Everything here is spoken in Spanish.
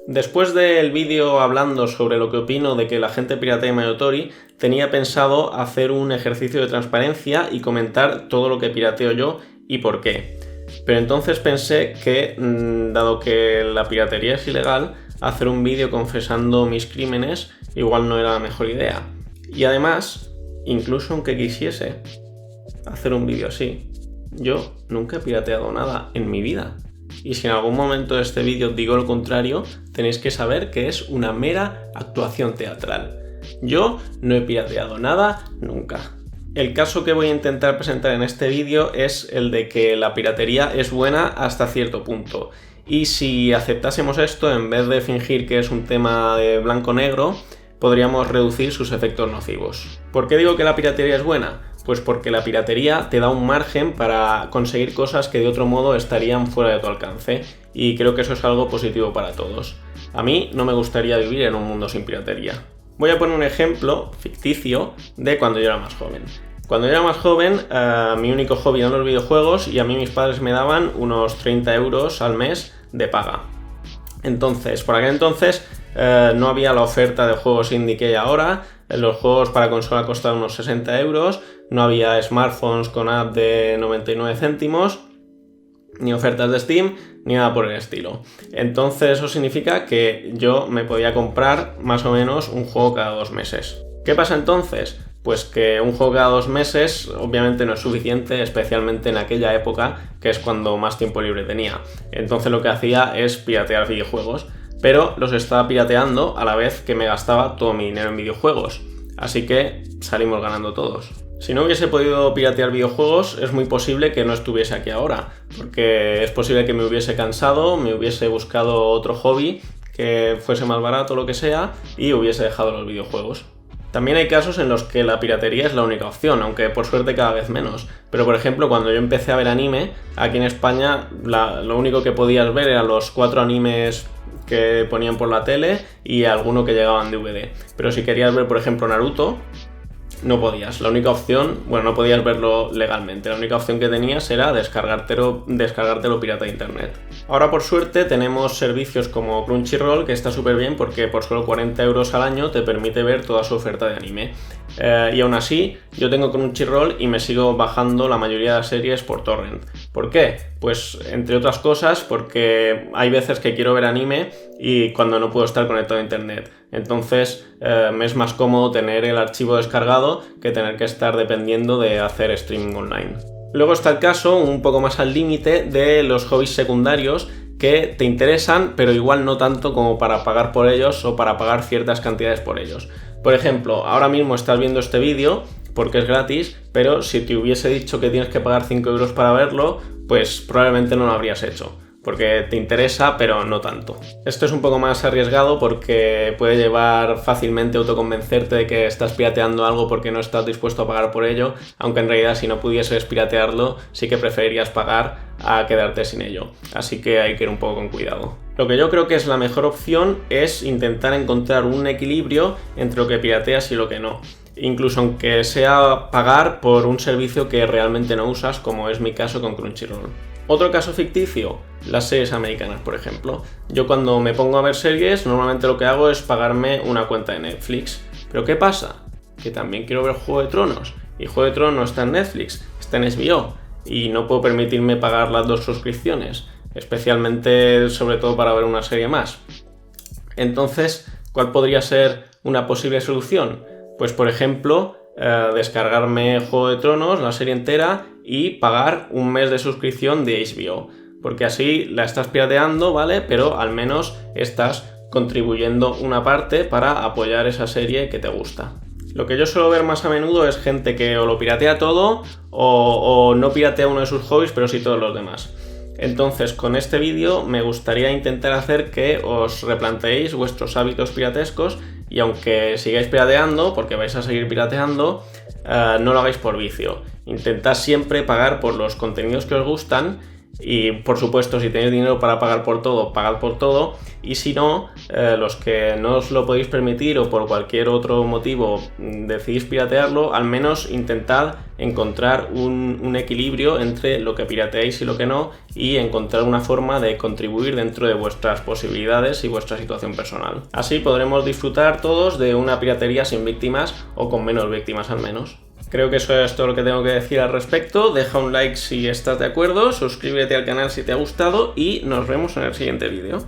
Después del vídeo hablando sobre lo que opino de que la gente piratee MayoTori, tenía pensado hacer un ejercicio de transparencia y comentar todo lo que pirateo yo y por qué. Pero entonces pensé que, dado que la piratería es ilegal, hacer un vídeo confesando mis crímenes igual no era la mejor idea. Y además, incluso aunque quisiese hacer un vídeo así, yo nunca he pirateado nada en mi vida. Y si en algún momento de este vídeo digo lo contrario, tenéis que saber que es una mera actuación teatral. Yo no he pirateado nada nunca. El caso que voy a intentar presentar en este vídeo es el de que la piratería es buena hasta cierto punto. Y si aceptásemos esto, en vez de fingir que es un tema de blanco-negro, podríamos reducir sus efectos nocivos. ¿Por qué digo que la piratería es buena? Pues porque la piratería te da un margen para conseguir cosas que de otro modo estarían fuera de tu alcance, y creo que eso es algo positivo para todos. A mí no me gustaría vivir en un mundo sin piratería. Voy a poner un ejemplo ficticio de cuando yo era más joven. Cuando yo era más joven, mi único hobby eran los videojuegos y a mí mis padres me daban unos 30 euros al mes de paga. Entonces, por aquel entonces no había la oferta de juegos indie que hay ahora. Los juegos para consola costaban unos 60 euros, no había smartphones con app de 99 céntimos, ni ofertas de Steam, ni nada por el estilo. Entonces eso significa que yo me podía comprar más o menos un juego cada 2 meses. ¿Qué pasa entonces? Pues que un juego cada 2 meses obviamente no es suficiente, especialmente en aquella época, que es cuando más tiempo libre tenía. Entonces lo que hacía es piratear videojuegos, pero los estaba pirateando a la vez que me gastaba todo mi dinero en videojuegos. Así que salimos ganando todos. Si no hubiese podido piratear videojuegos, es muy posible que no estuviese aquí ahora, porque es posible que me hubiese cansado, me hubiese buscado otro hobby que fuese más barato o lo que sea, y hubiese dejado los videojuegos. También hay casos en los que la piratería es la única opción, aunque por suerte cada vez menos. Pero por ejemplo, cuando yo empecé a ver anime, aquí en España lo único que podías ver eran los 4 animes que ponían por la tele y alguno que llegaban DVD. Pero si querías ver, por ejemplo, Naruto, no podías. La única opción, no podías verlo legalmente. La única opción que tenías era descargártelo pirata de internet. Ahora, por suerte, tenemos servicios como Crunchyroll, que está súper bien porque por solo 40 euros al año te permite ver toda su oferta de anime. Y aún así, yo tengo Crunchyroll y me sigo bajando la mayoría de las series por torrent. ¿Por qué? Pues, entre otras cosas, porque hay veces que quiero ver anime y cuando no puedo estar conectado a internet. Entonces, me es más cómodo tener el archivo descargado que tener que estar dependiendo de hacer streaming online. Luego está el caso, un poco más al límite, de los hobbies secundarios que te interesan, pero igual no tanto como para pagar por ellos o para pagar ciertas cantidades por ellos. Por ejemplo, ahora mismo estás viendo este vídeo porque es gratis, pero si te hubiese dicho que tienes que pagar 5 euros para verlo, pues probablemente no lo habrías hecho, porque te interesa, pero no tanto. Esto es un poco más arriesgado porque puede llevar fácilmente a autoconvencerte de que estás pirateando algo porque no estás dispuesto a pagar por ello, aunque en realidad si no pudieses piratearlo, sí que preferirías pagar a quedarte sin ello. Así que hay que ir un poco con cuidado. Lo que yo creo que es la mejor opción es intentar encontrar un equilibrio entre lo que pirateas y lo que no. Incluso aunque sea pagar por un servicio que realmente no usas, como es mi caso con Crunchyroll. Otro caso ficticio, las series americanas, por ejemplo. Yo cuando me pongo a ver series, normalmente lo que hago es pagarme una cuenta de Netflix. ¿Pero qué pasa? Que también quiero ver Juego de Tronos. Y Juego de Tronos no está en Netflix, está en HBO. Y no puedo permitirme pagar las 2 suscripciones. Especialmente, sobre todo, para ver una serie más. Entonces, ¿cuál podría ser una posible solución? Pues, por ejemplo, descargarme Juego de Tronos, la serie entera, y pagar un mes de suscripción de HBO. Porque así la estás pirateando, ¿vale? Pero al menos estás contribuyendo una parte para apoyar esa serie que te gusta. Lo que yo suelo ver más a menudo es gente que o lo piratea todo o no piratea uno de sus hobbies, pero sí todos los demás. Entonces, con este vídeo me gustaría intentar hacer que os replanteéis vuestros hábitos piratescos y aunque sigáis pirateando, porque vais a seguir pirateando, no lo hagáis por vicio. Intentad siempre pagar por los contenidos que os gustan Y por supuesto, si tenéis dinero para pagar por todo, pagad por todo. Y si no, los que no os lo podéis permitir o por cualquier otro motivo decidís piratearlo, al menos intentad encontrar un equilibrio entre lo que pirateáis y lo que no, y encontrar una forma de contribuir dentro de vuestras posibilidades y vuestra situación personal. Así podremos disfrutar todos de una piratería sin víctimas, o con menos víctimas al menos. Creo que eso es todo lo que tengo que decir al respecto. Deja un like si estás de acuerdo, suscríbete al canal si te ha gustado y nos vemos en el siguiente vídeo.